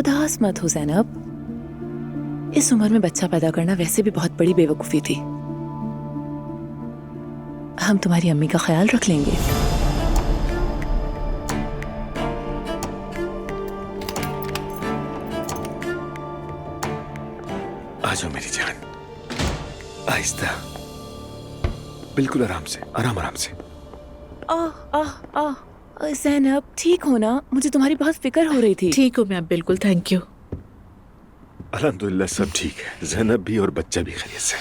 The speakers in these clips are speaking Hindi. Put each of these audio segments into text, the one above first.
उदास मत हो ज़ैनब। इस उम्र में बच्चा पैदा करना वैसे भी बहुत बड़ी बेवकूफ़ी थी। हम तुम्हारी अम्मी का ख्याल रख लेंगे। आ जाओ मेरी जान, आहिस्ता, बिल्कुल आराम से, आराम आराम से। ज़ैनब ठीक हो ना? मुझे तुम्हारी बहुत फिक्र हो रही थी। ठीक हूँ मैं, बिल्कुल, थैंक यू। अल्हम्दुलिल्लाह सब ठीक है, ज़ैनब भी और बच्चा भी खैरियत से।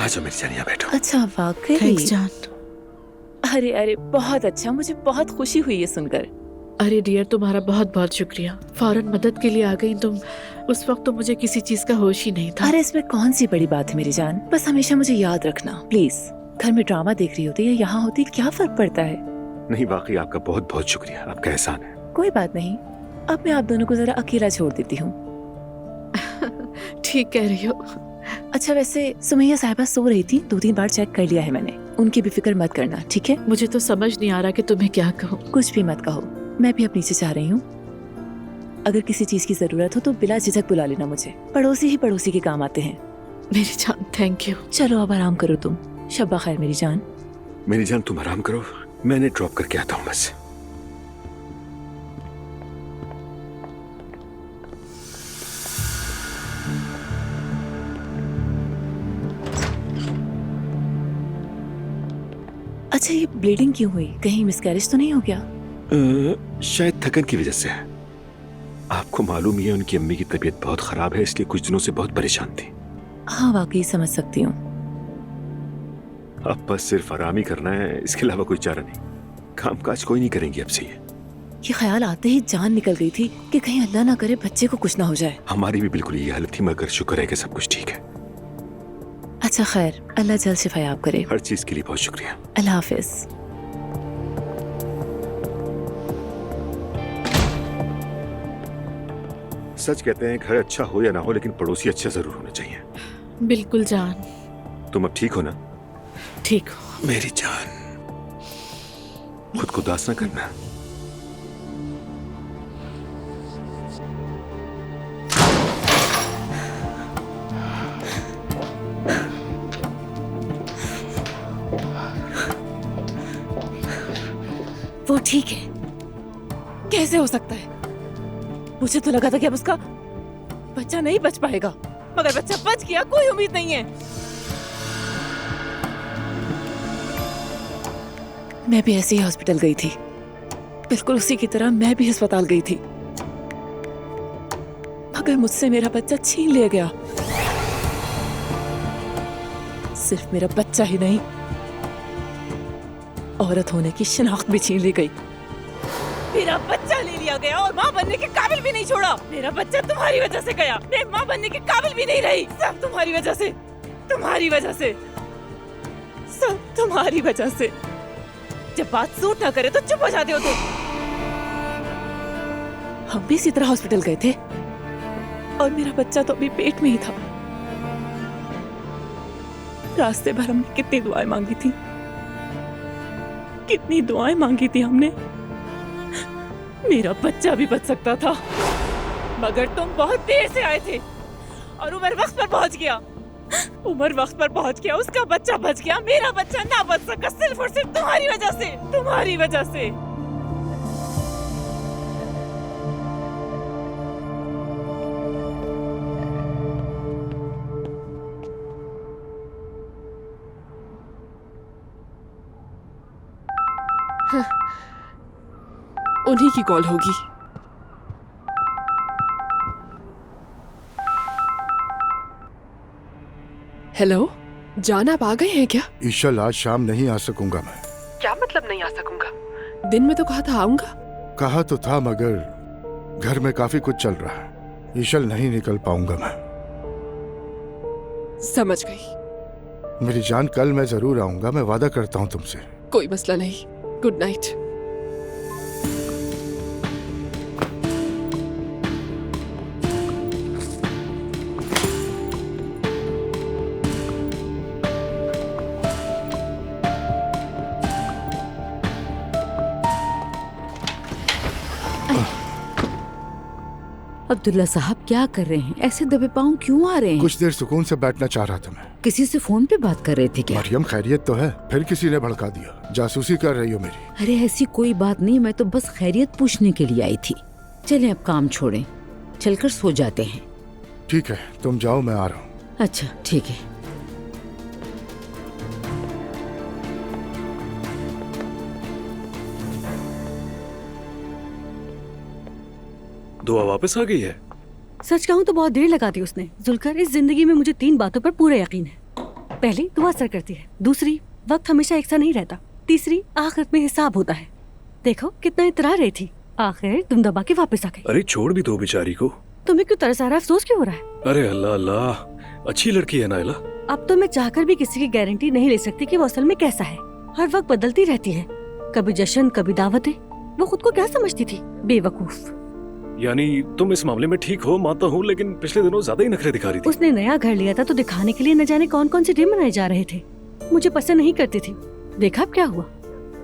आ जाओ मेरी जान, यहाँ बैठो। अच्छा वाकई? थैंक्स जान। अरे अरे बहुत अच्छा, मुझे बहुत खुशी हुई ये सुनकर। अरे डियर, तुम्हारा बहुत बहुत शुक्रिया। फौरन मदद के लिए आ गई तुम। उस वक्त तो मुझे किसी चीज का होश ही नहीं था। अरे इसमें कौन सी बड़ी बात है मेरी जान, बस हमेशा मुझे याद रखना प्लीज। घर में ड्रामा देख रही होती या यहाँ होती, क्या फर्क पड़ता है? नहीं, वाकई आपका बहुत बहुत शुक्रिया, आपका एहसान है। कोई बात नहीं, अब मैं आप दोनों को जरा अकेला छोड़ देती हूँ। ठीक कह रही हो। अच्छा वैसे सुमैया साहिबा सो रही थी, 2-3 बार चेक कर लिया है मैंने। उनकी भी फिक्र मत करना, ठीक है? मुझे तो समझ नहीं आ रहा कि तुम्हें क्या कहूँ। कुछ भी मत कहो, मैं भी अब नीचे जा रही हूँ। अगर किसी चीज की जरूरत हो तो बिला झिझक बुला लेना मुझे। पड़ोसी ही पड़ोसी के काम आते हैं। मेरी जान थैंक यू। चलो अब आराम करो तुम। शब्बा खैर मेरी जान। मेरी जान तुम आराम करो, मैंने ड्रॉप करके आता हूँ बस। अच्छा ये ब्लीडिंग क्यों हुई? कहीं मिसकैरेज तो नहीं हो गया? शायद थकन की वजह से है। आपको मालूम ही है उनकी अम्मी की तबीयत बहुत खराब है, इसलिए कुछ दिनों से बहुत परेशान थी। हाँ वाकई समझ सकती हूँ। अब बस सिर्फ आराम ही करना है, इसके अलावा कोई चारा नहीं। कामकाज कोई नहीं करेंगी अब से। ये ख्याल आते ही जान निकल गई थी कि कहीं अल्लाह ना करे बच्चे को कुछ ना हो जाए। हमारी भी बिल्कुल ये हालत थी, मगर शुक्र है कि सब कुछ ठीक है। अच्छा खैर, अल्लाह जल्द शिफायाब करे। हर चीज के लिए बहुत शुक्रिया। अल्लाह हाफिज। सच कहते हैं घर अच्छा हो या ना हो, लेकिन पड़ोसी अच्छा जरूर होना चाहिए। बिल्कुल जान। तुम अब ठीक हो ना? ठीक हो मेरी जान, खुद को उदास ना करना। वो ठीक है? कैसे हो सकता है? मुझे तो लगा था कि अब उसका बच्चा नहीं बच पाएगा, मगर बच्चा बच गया। कोई उम्मीद नहीं है। मैं भी ऐसे ही हॉस्पिटल गई थी, बिल्कुल उसी की तरह मैं भी अस्पताल गई थी, मगर मुझसे मेरा बच्चा छीन लिया गया। सिर्फ मेरा बच्चा ही नहीं, औरत होने की शिनाख्त भी छीन ली गई। मेरा बच्चा ले लिया गया और माँ बनने के काबिल भी नहीं छोड़ा। मेरा बच्चा तुम्हारी वजह से गया। मैं माँ बनने के काबिल भी नहीं रही। सब तुम्हारी वजह से, तुम्हारी वजह से, सब तुम्हारी वजह से। जब बात सूट ना करे तो चुप हो जाते हो तुम। हम भी इसी तरह हॉस्पिटल गए थे और मेरा बच्चा तो अभी पेट में ही था। रास्ते भर हमने कितनी दुआएं मांगी थी, कितनी दुआएं मांगी थी हमने। मेरा बच्चा भी बच सकता था, मगर तुम बहुत देर से आए थे और उमर वक्त पर पहुंच गया। उमर वक्त पर पहुंच गया, उसका बच्चा बच गया। मेरा बच्चा ना बच सका, सिर्फ और सिर्फ तुम्हारी वजह से, तुम्हारी वजह से। उन्हीं की कॉल होगी। हेलो जान, आप आ गए हैं क्या? ईशल आज शाम नहीं आ सकूंगा मैं। क्या मतलब नहीं आ सकूंगा? दिन में तो कहा था आऊंगा। कहा तो था, मगर घर में काफी कुछ चल रहा है। ईशल नहीं निकल पाऊंगा मैं। समझ गई। मेरी जान, कल मैं जरूर आऊंगा, मैं वादा करता हूँ तुमसे। कोई मसला नहीं। Good night. अब्दुल्ला साहब क्या कर रहे हैं? ऐसे दबे पाँव क्यों आ रहे हैं? कुछ देर सुकून से बैठना चाह रहा था मैं। किसी से फोन पे बात कर रहे थे क्या? मरियम खैरियत तो है, फिर किसी ने भड़का दिया। जासूसी कर रही हो मेरी? अरे ऐसी कोई बात नहीं, मैं तो बस खैरियत पूछने के लिए आई थी। चलें अब काम छोड़ें, चलकर सो जाते हैं। ठीक है, तुम जाओ, मैं आ रहा हूँ। अच्छा ठीक है। दुआ वापस आ गई है? सच कहूँ तो बहुत देर लगा दी उसने। जुल्कर, इस जिंदगी में मुझे 3 बातों पर पूरा यकीन है। पहली, दुआ असर करती है। दूसरी, वक्त हमेशा एक सा नहीं रहता। तीसरी, आखिरत में हिसाब होता है। देखो कितना इतरा रही थी, आखिर तुम दबा के वापस आ गई। अरे छोड़ भी दो बेचारी को। तुम्हें क्यों तरस आ रहा है? अफसोस क्यों हो रहा है? अरे अल्लाह अल्लाह, अच्छी लड़की है नाइला। अब तो मैं चाहकर भी किसी की गारंटी नहीं ले सकती कि वो असल में कैसा है। हर वक्त बदलती रहती है, कभी जश्न कभी दावतें। वो खुद को क्या समझती थी? बेवकूफ। यानी तुम इस मामले में ठीक हो, मानता हूँ, लेकिन पिछले दिनों ज्यादा ही नखरे दिखा रही थी। उसने नया घर लिया था तो दिखाने के लिए न जाने कौन कौन से डे मनाए जा रहे थे। मुझे पसंद नहीं करती थी। देखा अब क्या हुआ।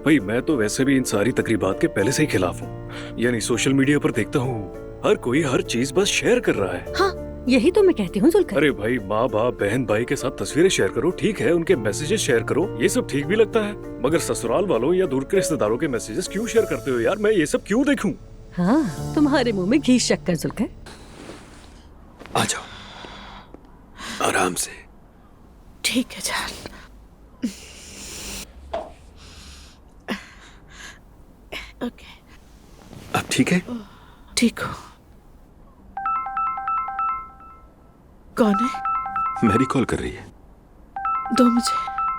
भाई मैं तो वैसे भी इन सारी तकरीबात के पहले से ही खिलाफ हूँ। यानी सोशल मीडिया पर देखता हूँ हर कोई हर चीज बस शेयर कर रहा है। हाँ, यही तो मैं कहती हूँ जुल्कर। अरे भाई, माँ बाप बहन भाई के साथ तस्वीरें शेयर करो, ठीक है, उनके मैसेजेस शेयर करो, ये सब ठीक भी लगता है, मगर ससुराल वालों या दूर के रिश्तेदारों के मैसेजेस क्यों शेयर करते हो यार? मैं ये सब क्यों देखूं? हाँ, तुम्हारे मुंह में घी शक्कर जुल्कर। आ जाओ आराम से। ठीक है जान। ओके, अब ठीक है? ठीक हो। कौन है? मैरी कॉल कर रही है। दो मुझे।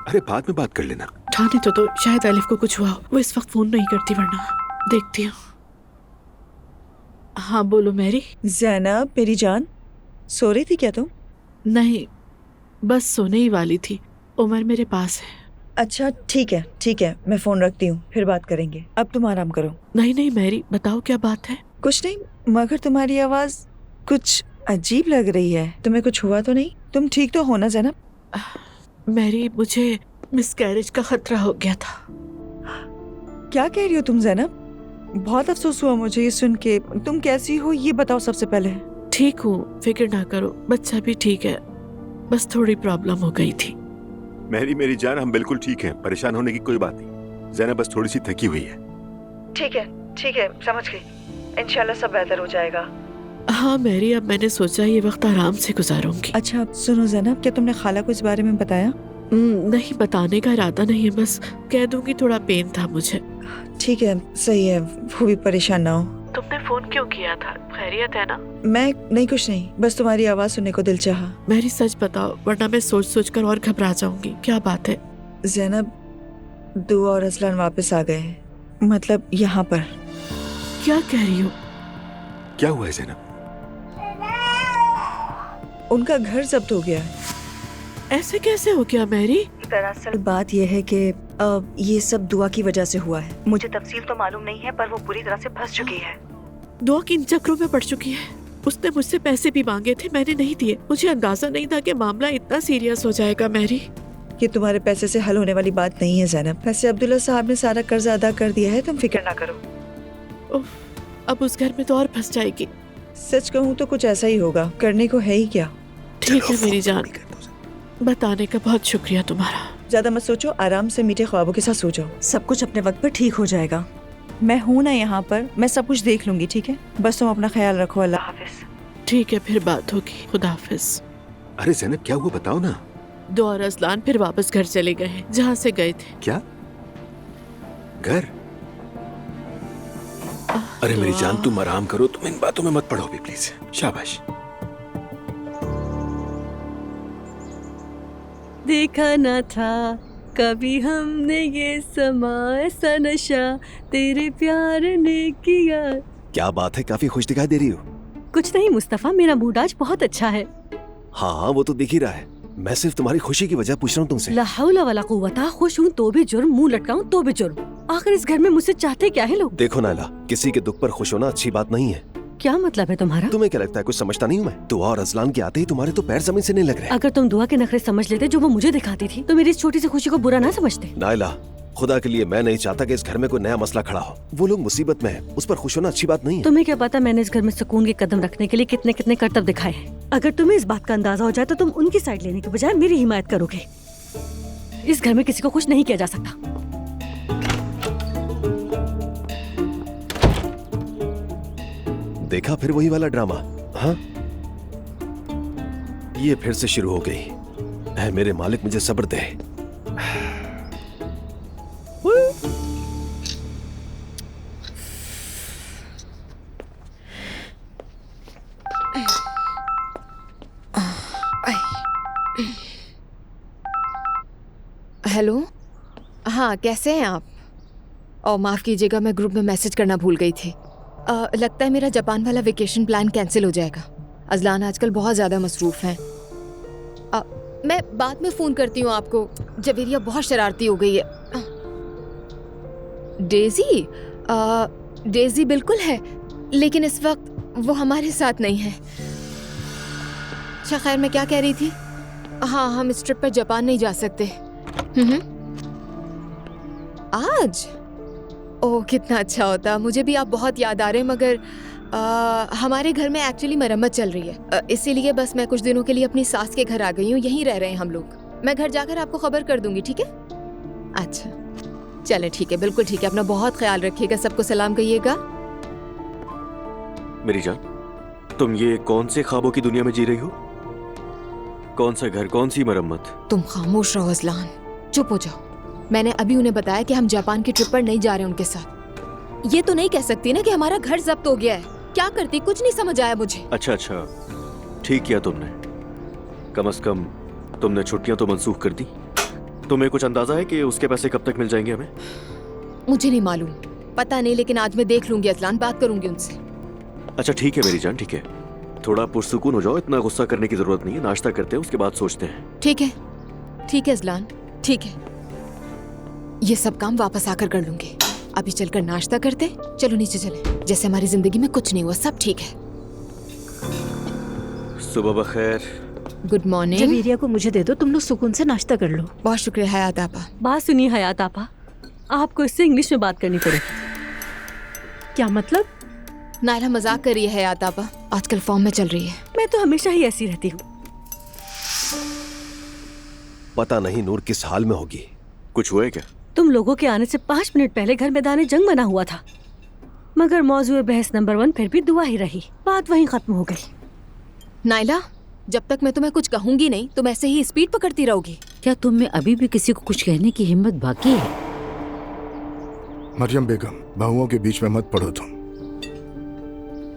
अरे बाद में बात कर लेना। ठाने तो शायद आलिफ को कुछ हुआ हो। वो इस वक्त फोन नहीं करती, वरना देखती हूँ। हाँ बोलो मैरी। ज़ैनब मेरी जान, सो रही थी क्या तुम? नहीं, बस सोने ही वाली थी। उमर मेरे पास है। अच्छा ठीक है, मैं फोन रखती हूँ, फिर बात करेंगे। अब तुम आराम करो। नहीं मैरी, बताओ क्या बात है? कुछ नहीं, मगर तुम्हारी आवाज कुछ अजीब लग रही है। तुम्हें कुछ हुआ तो नहीं? तुम ठीक तो हो ना ज़ैनब? मैरी, मुझे मिसकैरेज का खतरा हो गया था। क्या कह रही हो तुम ज़ैनब? बहुत अफसोस हुआ मुझे ये सुन के। तुम कैसी हो ये बताओ सबसे पहले। ठीक हूँ, फिक्र ना करो, बच्चा भी ठीक है, बस थोड़ी प्रॉब्लम हो गई थी। मैरी मेरी जान, हम बिल्कुल ठीक हैं, परेशान होने की कोई बात नहीं। ज़ैनब बस थोड़ी सी थकी हुई है। ठीक है, समझ गई। इंशाल्लाह सब बेहतर हो जाएगा। हाँ मैरी, अब मैंने सोचा ये वक्त आराम से गुजारूंगी। अच्छा सुनो ज़ैनब, क्या तुमने खाला को इस बारे में बताया? नहीं, बताने का इरादा नहीं है, बस कह दूंगी थोड़ा पेन था मुझे। ठीक है, सही है, वो भी परेशान ना हो। तुमने फोन क्यों किया था? खैरियत है ना? मैं नहीं, कुछ नहीं, बस तुम्हारी आवाज सुनने को दिल चाहा। मैरी सच बताओ, वरना मैं सोच कर और घबरा जाऊंगी। क्या बात है? ज़ैनब, दुआ और असलान वापस आ गए, मतलब यहाँ पर। क्या कह रही हो? क्या हुआ है ज़ैनब? उनका घर जब्त हो गया। ऐसे कैसे हो गया मैरी? दरअसल बात यह है कि ये सब दुआ की वजह से हुआ है। मुझे तफसील तो मालूम नहीं है, पर वो पूरी तरह से फंस चुकी है। दुआ किन चक्रों में पड़ चुकी है? उसने मुझसे पैसे भी मांगे थे, मैंने नहीं दिए। मुझे अंदाजा नहीं था कि मामला इतना सीरियस हो जाएगा मैरी। ये तुम्हारे पैसे से हल होने वाली बात नहीं है ज़ैनब। वैसे अब्दुल्ला साहब ने सारा कर्जा अदा कर दिया है, तुम फिक्र ना करो। उफ, अब उस घर में तो और फंस जाएगी। सच कहूँ तो कुछ ऐसा ही होगा, करने को है ही क्या। ठीक है मेरी जान, बताने का बहुत शुक्रिया तुम्हारा। ज्यादा मत सोचो, आराम से मीठे ख्वाबों के साथ सो जाओ। सब कुछ अपने वक्त पर ठीक हो जाएगा। मैं हूँ ना यहाँ पर, मैं सब कुछ देख लूंगी, ठीक है? बस तुम अपना ख्याल रखो। अल्लाह हाफिज। ठीक है, फिर बात होगी। खुदा हाफिज। अरे ज़ैनब क्या हुआ, बताओ ना। दुआ और असलान फिर वापस घर चले गए हैं, जहाँ से गए थे। क्या घर? अरे मेरी जान, तुम आराम करो, तुम इन बातों में मत पड़ो भी प्लीज। शाबाश। देखा न था कभी हमने ये समा, ऐसा नशा तेरे प्यार ने किया। क्या बात है, काफी खुश दिखाई दे रही हो। कुछ नहीं मुस्तफा, मेरा मूड आज बहुत अच्छा है। हाँ वो तो दिख ही रहा है। मैं सिर्फ तुम्हारी खुशी की वजह पूछ रहा हूँ तुमसे। ला हौला वला कुव्वता, खुश हूँ तो भी जुर्म, मुंह लटकाऊं तो भी जुर्म। आखिर इस घर में मुझसे चाहते क्या है लोग? देखो नाइला, किसी के दुख पर खुश होना अच्छी बात नहीं है। क्या मतलब है तुम्हारा? तुम्हें क्या लगता है कुछ समझता नहीं हूँ मैं? दुआ और अजलान के आते ही तुम्हारे तो पैर जमीन से नहीं लग रहे। अगर तुम दुआ के नखरे समझ लेते जो वो मुझे दिखाती थी, तो मेरी इस छोटी सी खुशी को बुरा ना समझते। नाइला, खुदा के लिए मैं नहीं चाहता कि इस घर में कोई नया मसला खड़ा हो। वो लोग मुसीबत में है, उस पर खुश होना अच्छी बात नहीं है। तुम्हें क्या पता मैंने इस घर में सुकून के कदम रखने के लिए कितने कितने करतब दिखाए हैं। अगर तुम्हें इस बात का अंदाजा हो जाए तो तुम उनकी साइड लेने के बजाय मेरी हिमायत करोगे। इस घर में किसी को खुश नहीं किया जा सकता। देखा फिर वही वाला ड्रामा। हाँ, ये फिर से शुरू हो गई। ऐ मेरे मालिक मुझे सब्र दे। हेलो, हाँ कैसे हैं आप? और माफ़ कीजिएगा, मैं ग्रुप में मैसेज करना भूल गई थी। लगता है मेरा जापान वाला वेकेशन प्लान कैंसिल हो जाएगा। अजलान आजकल बहुत ज़्यादा मसरूफ़ हैं। मैं बाद में फ़ोन करती हूँ आपको। जवेरिया बहुत शरारती हो गई है। डेज़ी डेज़ी बिल्कुल है, लेकिन इस वक्त वो हमारे साथ नहीं है। अच्छा खैर, मैं क्या कह रही थी? हाँ, हम इस ट्रिप पर जापान नहीं जा सकते। आज? ओह कितना अच्छा होता। मुझे भी आप बहुत याद आ रहे हैं, मगर हमारे घर में एक्चुअली मरम्मत चल रही है, इसीलिए बस मैं कुछ दिनों के लिए अपनी सास के घर आ गई हूँ। यहीं रह रहे हैं हम लोग। मैं घर जाकर आपको खबर कर दूंगी, ठीक है? अच्छा चले, ठीक है, बिल्कुल ठीक है। अपना बहुत ख्याल रखिएगा, सबको सलाम कहिएगा। मेरी जान, तुम ये कौन से ख्वाबों की दुनिया में जी रही हो? कौन सा घर, कौन सी मरम्मत? तुम खामोश रहो अजलान, चुप हो जाओ। मैंने अभी उन्हें बताया कि हम जापान की ट्रिप पर नहीं जा रहे उनके साथ। ये तो नहीं कह सकती ना कि हमारा घर जब्त हो गया है। क्या करती, कुछ नहीं समझ आया मुझे। अच्छा, ठीक किया तुमने। कम से कम तुमने छुट्टियां तो मंसूख कर दी। तुम्हें कुछ अंदाजा है कि उसके पैसे कब तक मिल जाएंगे हमें? मुझे नहीं मालूम, पता नहीं, लेकिन आज मैं देख लूंगी अजलान, बात करूंगी उनसे। अच्छा ठीक है मेरी जान, ठीक है। थोड़ा पुरसुकून हो जाओ, इतना गुस्सा करने की जरूरत नहीं है। नाश्ता करते हैं, उसके बाद सोचते हैं। ठीक है, ठीक है अजलान, ठीक है। ये सब काम वापस आकर कर लूंगी। अभी चलकर नाश्ता करते, चलो नीचे चले, जैसे हमारी जिंदगी में कुछ नहीं हुआ, सब ठीक है। सुबह बखैर। Good morning. जवेरिया को मुझे दे दो, तुम लोग सुकून से नाश्ता कर लो। बहुत शुक्रिया हयात आपा। बात सुनिए हयात आपा, आपको इससे इंग्लिश में बात करनी पड़ेगी। क्या मतलब? नायला मजाक कर रही है हयात आपा, आजकल फॉर्म में चल रही है। मैं तो हमेशा ही ऐसी रहती हूँ। पता नहीं नूर किस हाल में होगी। कुछ हुआ है क्या? तुम लोगों के आने से 5 मिनट पहले घर मैदान जंग बना हुआ था, मगर मौजूद बहस नंबर 1 फिर भी दुआ ही रही। बात वहीं खत्म हो गई। नायला, जब तक मैं तुम्हें कुछ कहूंगी नहीं, तुम ऐसे ही स्पीड पकड़ती रहोगी। क्या तुम में अभी भी किसी को कुछ कहने की हिम्मत बाकी है? मरियम बेगम, बहुओं के बीच में मत पड़ो तुम।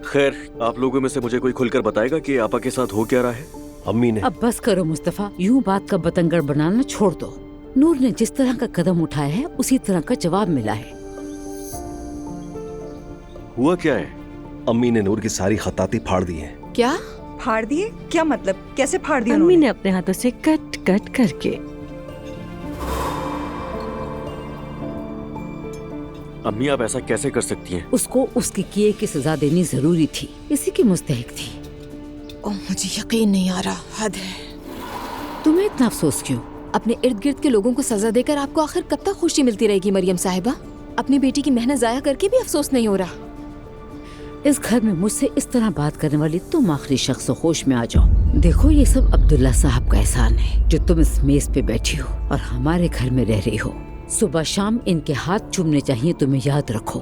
खैर, आप लोगों में से मुझे कोई खुलकर बताएगा कि आपा के साथ हो क्या रहा है? अम्मी ने। अब बस करो मुस्तफा, यूं बात का बतंगड़ बनाना छोड़ दो। नूर ने जिस तरह का कदम उठाया है उसी तरह का जवाब मिला है। हुआ क्या है? अम्मी ने नूर की सारी खताती फाड़ दी है। क्या फाड़ दिए? क्या मतलब, कैसे फाड़ दिया? अम्मी ने अपने हाथों से कट कट करके। अम्मी आप ऐसा कैसे कर सकती हैं? उसको उसके किए की सजा देनी जरूरी थी, इसी की मुस्तहिक थी। ओह, मुझे यकीन नहीं आ रहा, हद है। तुम्हें इतना अफसोस क्यों? अपने इर्द गिर्द के लोगों को सजा देकर आपको आखिर कब तक खुशी मिलती रहेगी मरियम साहिबा? अपनी बेटी की मेहनत जाया करके भी अफसोस नहीं हो रहा। इस घर में मुझसे इस तरह बात करने वाली तुम आखिरी शख्स हो। होश में आ जाओ। देखो, ये सब अब्दुल्ला साहब का एहसान है जो तुम इस मेज पे बैठी हो और हमारे घर में रह रही हो। सुबह शाम इनके हाथ चूमने चाहिए, तुम्हें याद रखो।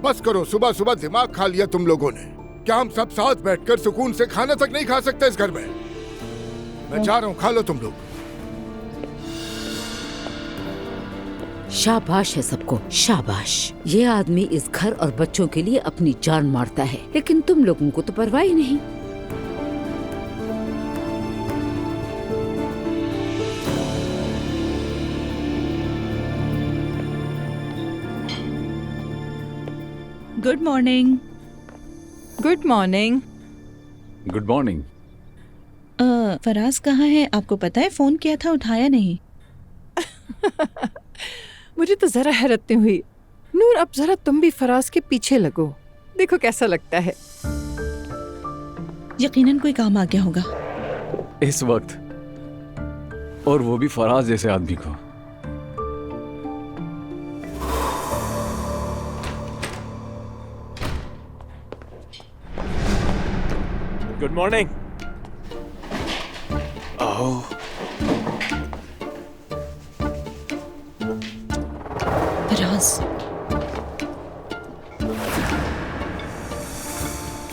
बस करो, सुबह सुबह दिमाग खा लिया तुम लोगों ने। क्या हम सब साथ बैठकर सुकून से खाना तक नहीं खा सकते इस घर में? मैं जा रहा हूँ, खा लो तुम लोग। शाबाश है सबको, शाबाश। ये आदमी इस घर और बच्चों के लिए अपनी जान मारता है, लेकिन तुम लोगों को तो परवाह ही नहीं। Good morning. Good morning. Good morning. Faraz कहाँ है? आपको पता है, फोन किया था, उठाया नहीं। मुझे तो जरा हैरत नहीं हुई। नूर, अब जरा तुम भी फराज के पीछे लगो, देखो कैसा लगता है। यकीनन कोई काम आ गया होगा इस वक्त, और वो भी फराज जैसे आदमी को। Good morning. ओह, फराज,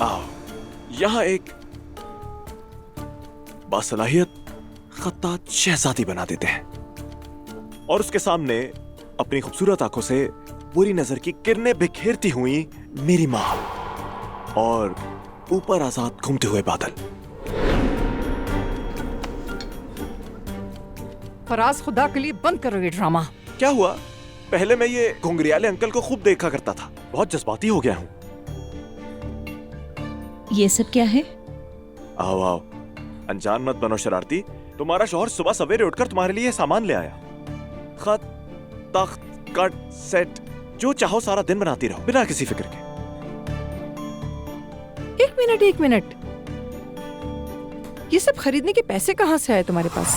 आओ, यहाँ एक बासलाहियत खत्तात शहजादी बना देते हैं और उसके सामने अपनी खूबसूरत आंखों से बुरी नजर की किरणें बिखेरती हुई मेरी माँ और ऊपर आजाद घूमते हुए बादल। फराज, खुदा के लिए बंद करो ये ड्रामा। क्या हुआ? पहले मैं ये घुंघरियाले अंकल को खूब देखा करता था, बहुत जज्बाती हो गया हूँ। ये सब क्या है? आओ आओ, अनजान मत बनो शरारती। तुम्हारा शौहर सुबह सवेरे उठकर तुम्हारे लिए सामान ले आया। खत, तख्त, कट, सेट, जो चाहो सारा दिन बनाती रहो बिना किसी फिक्र के। एक मिनट, ये सब खरीदने के पैसे कहाँ से आए तुम्हारे पास?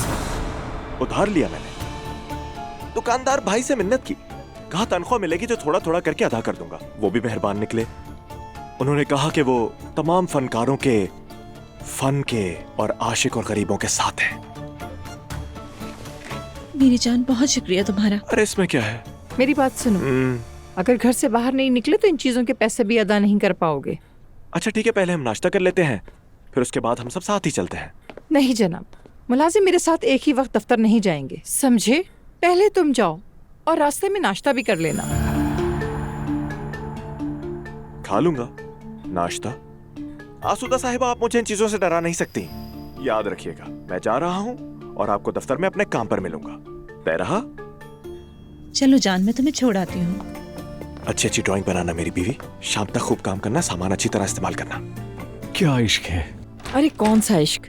उधार लिया मैंने। दुकानदार भाई से मिन्नत की, कहा तनख्वाह मिलेगी तो थोड़ा थोड़ा करके अदा कर दूंगा। वो भी मेहरबान निकले। उन्होंने कहा कि वो तमाम फनकारों के, फन के और आशिक और गरीबों के साथ है। मेरी जान, बहुत शुक्रिया तुम्हारा। अरे इसमें क्या है? मेरी बात सुनो, अगर घर से बाहर नहीं निकले तो इन चीजों के पैसे भी अदा नहीं कर पाओगे। अच्छा ठीक है, पहले हम नाश्ता कर लेते हैं, फिर उसके बाद हम सब साथ ही चलते हैं। नहीं जनाब, मुलाजिम मेरे साथ एक ही वक्त दफ्तर नहीं जाएंगे, समझे? पहले तुम जाओ और रास्ते में नाश्ता भी कर लेना। खा लूंगा नाश्ता। आसूदा साहिबा, आप मुझे इन चीजों से डरा नहीं सकती। याद रखिएगा, मैं जा रहा हूँ और आपको दफ्तर में अपने काम पर मिलूंगा। तय रहा? चलो जान, मैं तुम्हें छोड़ आती हूँ। अच्छी अच्छी ड्राइंग बनाना मेरी बीवी। शाम तक खूब काम करना, सामान अच्छी तरह इस्तेमाल करना। क्या इश्क है? अरे कौन सा इश्क,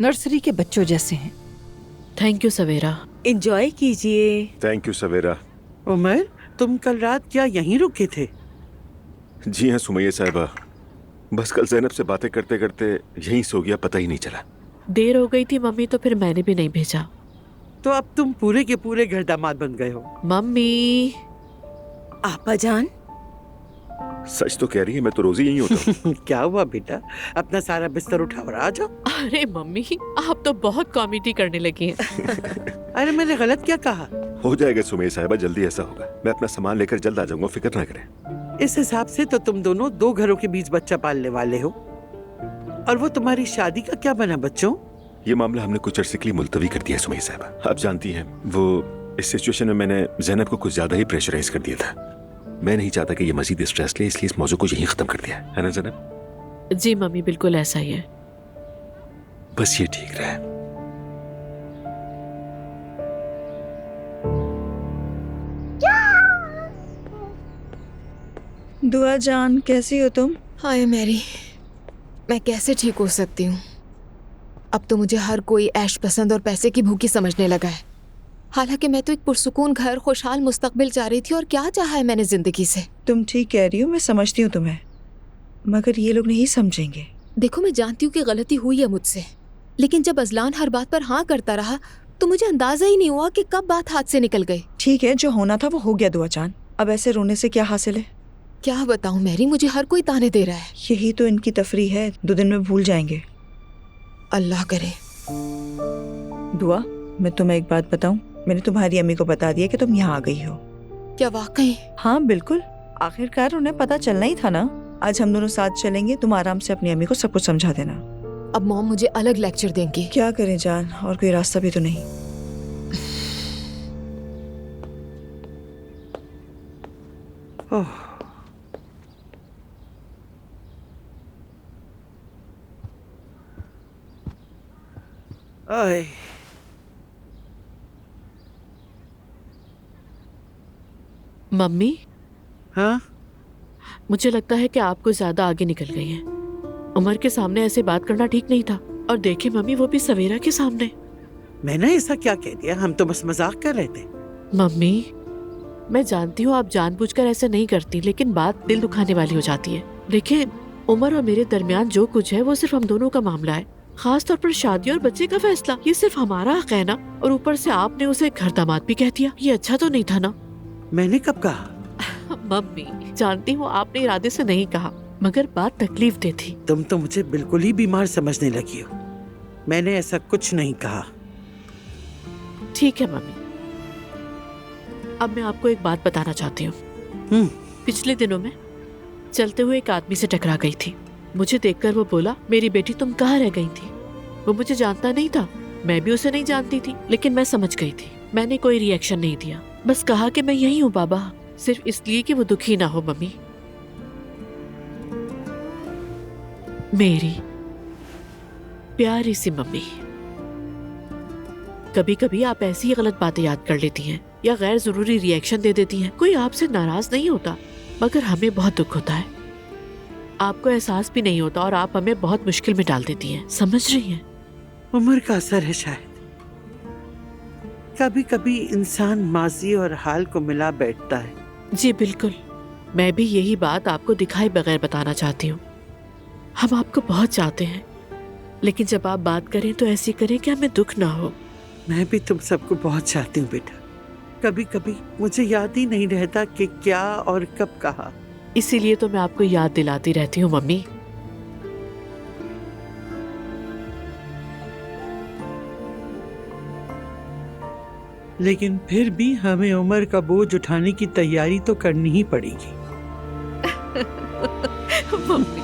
नर्सरी के बच्चों जैसे हैं। Thank you Savera. एंजॉय कीजिए। थैंक यू सवेरा। उमर, तुम कल रात क्या यहीं रुके थे? जी हाँ सुमैया साहिबा, बस कल ज़ैनब से बातें करते करते यहीं सो गया, पता ही नहीं चला। देर हो गई थी मम्मी, तो फिर मैंने भी नहीं भेजा। तो अब तुम पूरे के पूरे घर दामाद बन गए हो। मम्मी। आपा जान, सच तो कह रही है, मैं तो रोज ही यहीं होता हूँ। क्या हुआ बेटा? अपना सारा बिस्तर उठा और आ जाओ। अरे मम्मी, आप तो बहुत कॉमेडी करने लगी हैं। अरे मैंने गलत क्या कहा? हो जाएगा सुमैया साहिबा, जल्दी ऐसा होगा। मैं अपना सामान लेकर जल्द आ जाऊंगा, फिक्र ना करें। इस हिसाब से तो तुम दोनों दो घरों के बीच बच्चा पालने वाले हो। और वो तुम्हारी शादी का क्या बना बच्चों? ये मामला हमने कुछ अरसे के लिए मुलतवी कर दिया है सुमैया साहिबा। आप जानती हैं, वो इस सिचुएशन में मैंने ज़ैनब को कुछ ज्यादा ही प्रेशराइज कर दिया था। मैं नहीं चाहता कि ये मजीद स्ट्रेस ले, इसलिए इस मौजू को यहीं खत्म कर दिया है ना ज़ैनब? जी मम्मी, बिल्कुल ऐसा ही है। बस ये ठीक रहे। दुआ जान, कैसी हो तुम? हाय मैरी, मैं कैसे ठीक हो सकती हूँ? अब तो मुझे हर कोई ऐश पसंद और पैसे की भूखी समझने लगा है। हालांकि मैं तो एक पुरसुकून घर, खुशहाल मुस्तकबिल चाह रही थी, और क्या चाहा है मैंने जिंदगी से। तुम ठीक कह रही हो, मैं समझती हूँ तुम्हें, मगर ये लोग नहीं समझेंगे। देखो, मैं जानती हूँ कि गलती हुई है मुझसे, लेकिन जब अजलान हर बात पर हाँ करता रहा तो मुझे अंदाजा ही नहीं हुआ कि कब बात हाथ से निकल गई। ठीक है, जो होना था वो हो गया दुआ जान, अब ऐसे रोने से क्या हासिल है? क्या बताऊँ मैरी, मुझे हर कोई ताने दे रहा है। यही तो इनकी तफरीह है, 2 दिन में भूल जाएंगे। अल्लाह करे। दुआ, मैं तुम्हें एक बात बताऊं, मैंने तुम्हारी अम्मी को बता दिया कि तुम यहाँ आ गई हो। क्या वाकई? हाँ बिल्कुल, आखिरकार उन्हें पता चलना ही था ना। आज हम दोनों साथ चलेंगे, तुम आराम से अपनी अम्मी को सब कुछ समझा देना। अब मॉम मुझे अलग लेक्चर देंगी। क्या करें जान, और कोई रास्ता भी तो नहीं। ओह, आए। मम्मी, हाँ? मुझे लगता है कि आप कुछ ज्यादा आगे निकल गई हैं। उमर के सामने ऐसे बात करना ठीक नहीं था। और देखे मम्मी, वो भी सवेरा के सामने। मैंने ऐसा क्या कह दिया? हम तो बस मजाक कर रहे थे। मम्मी, मैं जानती हूँ आप जानबूझकर ऐसे नहीं करती, लेकिन बात दिल दुखाने वाली हो जाती है। देखिए, उमर और मेरे दरमियान जो कुछ है वो सिर्फ हम दोनों का मामला है। खास तौर पर शादी और बच्चे का फैसला, ये सिर्फ हमारा हक है ना। और ऊपर से आपने उसे घर दामाद भी कह दिया, ये अच्छा तो नहीं था ना? मैंने कब कहा? मम्मी, जानती हूँ आपने इरादे से नहीं कहा, मगर बात तकलीफ दे थी। तुम तो मुझे बिल्कुल ही बीमार समझने लगी हो। मैंने ऐसा कुछ नहीं कहा। ठीक है मम्मी, अब मैं आपको एक बात बताना चाहती हूँ। पिछले दिनों में चलते हुए एक आदमी से टकरा गई थी। मुझे देखकर वो बोला, मेरी बेटी तुम कहाँ रह गई थी। वो मुझे जानता नहीं था, मैं भी उसे नहीं जानती थी, लेकिन मैं समझ गई थी। मैंने कोई रिएक्शन नहीं दिया, बस कहा कि मैं यही हूँ बाबा, सिर्फ इसलिए कि वो दुखी ना हो। मम्मी, मेरी प्यारी सी मम्मी, कभी कभी आप ऐसी ही गलत बातें याद कर लेती हैं या गैर जरूरी रिएक्शन दे देती हैं। कोई आपसे नाराज नहीं होता, मगर हमें बहुत दुख होता है। आपको एहसास भी नहीं होता और आप हमें बहुत मुश्किल में डाल देती हैं। समझ रही हैं? उम्र का असर है शायद। कभी कभी इंसान माजी और हाल को मिला बैठता है। जी बिल्कुल, मैं भी यही बात आपको दिखाए बगैर बताना चाहती हूँ। हम आपको बहुत चाहते हैं, लेकिन जब आप बात करें तो ऐसी करें कि हमें दुख ना हो। मैं भी तुम सबको बहुत चाहती हूँ बेटा। कभी कभी मुझे याद ही नहीं रहता कि क्या और कब कहा। इसीलिए तो मैं आपको याद दिलाती रहती हूँ मम्मी। लेकिन फिर भी हमें उम्र का बोझ उठाने की तैयारी तो करनी ही पड़ेगी। मम्मी